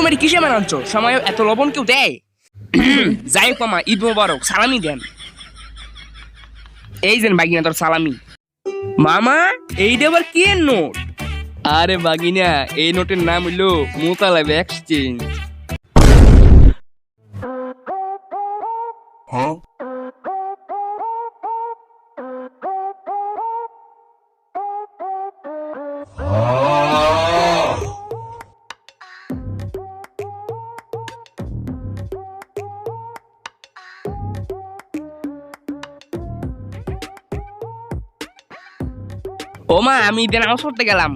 মেরে কিসে মানাচ্ছ? সময় এত লবণ কেউ দেয়? যাই হোক মামা, ঈদ মোবারক, সালামি দেন। এই যেন বাগিনা তোর সালামি। মামা, এইটা আবার কি এর নোট? আরে বাগিনা, এই নোটের নাম হইলো মোতালেব এক্সচেঞ্জ। ও মা, আমি ঈদের নামাজ পড়তে গেলাম।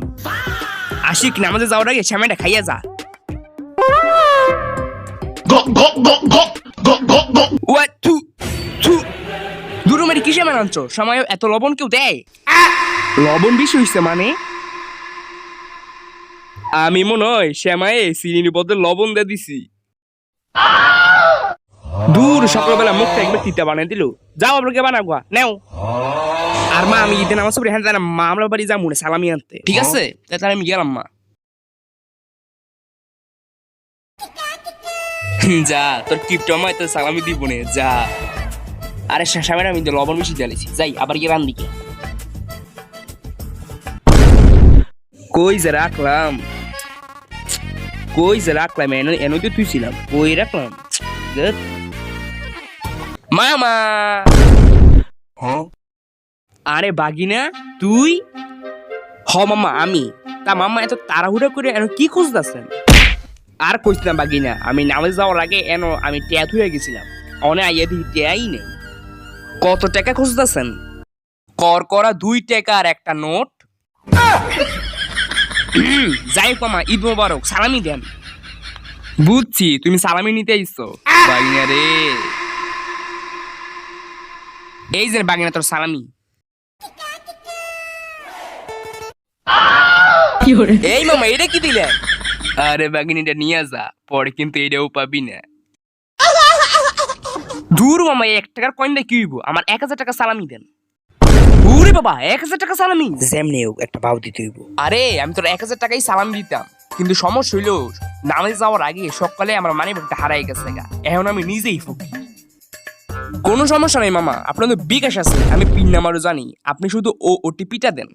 আশিক, নামাজে যাওয়ার আগে শ্যামাইটা খাইয়া যা। দুটো মেরে কিসে মানাচ্ছ? সময় এত লবণ কেউ দেয়? লবণ বেশি হইছে মানে? আমি মনে হয় শ্যামায়ে চিনির বদলে লবণ দিয়ে দিছি। দূর, সকালবেলা মুখটা একবার তিতা বানিয়ে দিল। যাও আপনাকে বানাবো, নেও। আর মা, আমি ঈদের নামাজ পড়ে হ্যাঁ জানা মা আমরা বাড়ি যাবো না সালামি আনতে, ঠিক আছে? তাহলে আমি গেলাম মা। যা, তোর কিপটা মাই তোর সালামি দিব না, যা। আরে শাসামের আমি লবণ বেশি জ্বালিয়েছি, যাই আবার গিয়ে রান দিকে। কই যে রাখলাম, এনে তো তুই ছিলাম, কই রাখলাম? মামা, আরে বাগিনা তুই? হ মামা, আমি। তা মামা, এত তাড়াহুড়া করে এন কি খুঁজতেছেন? আর কইছিলাম বাগিনা, আমি নামাজ যাওয়ার আগে আমি ট্যাট হয়ে গেছিলাম। অনে আইয়া দিই ট্যাই নেই। কত টাকা খুঁজতেছেন? করা 2 টাকা আর একটা নোট। যাই হোক মামা, ঈদ মোবারক, সালামি দেন। বুঝছি, তুমি সালামি নিতে আইছো বাগিনা রে। এই যে বাগিনা তোর সালামি। এই মামা, এটা কি দিলে? আরে বাগিনীটা নিয়ে যা, পরে কিন্তু এটাও পাবি না। দূর মামা, 1 টাকার কয়েন দিয়ে কি হইব? আমার 1000 টাকা সালামি দেন। ওরে বাবা, 1000 টাকা সালামি? যেমনি হোক একটা ভাও দিতে হইব। আরে আমি তোর 1000 টাকাই সালামি দিতাম, কিন্তু সমস্যা হইলো নামাজে যাওয়ার আগে সকালে আমার মানিব্যাগটা হারাই গেছে গা। এখন আমি নিজেই ফুকি। কোনো সমস্যা নেই মামা, আপনার তো বিকাশ আছে, আমি পিন নাম্বারও জানি। আপনি শুধু ওটিপিটা দেন।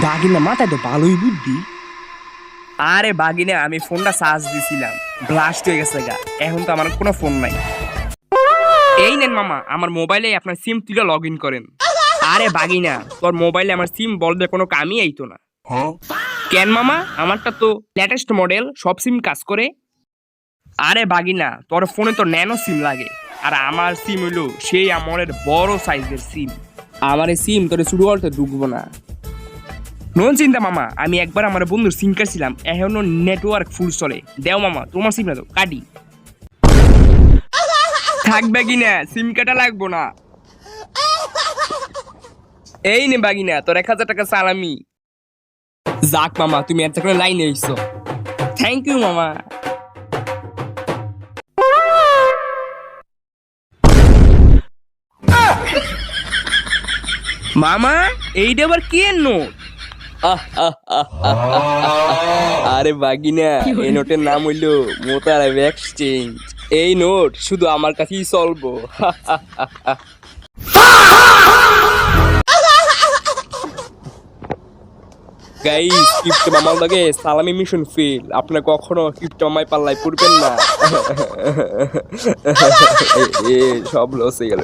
বাগিনা মাথায় তো ভালোই বুদ্ধি। আরে বাগিনা, আমি ফোনটা চার্জ দিছিলাম, ব্লাস্ট হয়ে গেছে গা। এখন তো আমার কোনো ফোন নাই। এই নেন মামা, আমার মোবাইলে আপনার সিম তুলে লগ ইন করেন। আরে বাগিনা, তোর মোবাইলে আমার সিম বলতে কোনো কামই আইতো না। কেন মামা? আমারটা তো লেটেস্ট মডেল, সব সিম কাজ করে। আরে বাগিনা, তোর ফোনে তো ন্যানো সিম লাগে, আর আমার সিম হইলো সেই আমলের বড় সাইজের সিম। আমার এই সিম তোর শুরু করতে ঢুকবো না। নোন চিন্তা মামা, আমি একবার আমার বন্ধুর সিম কাটছিলাম, এখনো নেটওয়ার্ক ফুল চলে। দেও মামা, তোমার সিম না তো কাটি। থাকবে কিনা, সিম কাটা লাগবো না। এই নে বাগিনা, তোর 1000 টাকা সালামি। যাক মামা, তুমি এত করে লাইনে এসছো, থ্যাংক ইউ মামা। মামা, এইটা আবার কি এর নোট? আরে বাগিনা, এই নোটের নাম হইলো মোতালেব এক্সচেঞ্জ। এই নোট শুধু আমার কাছেই চলবো। গাইস, কিপ্টে মামার লগে সালামি মিশন ফেল। আপনারা কখনো কিপ্টে মামায় পাল্লায় পড়বেন না। সব লস হয়ে গেল।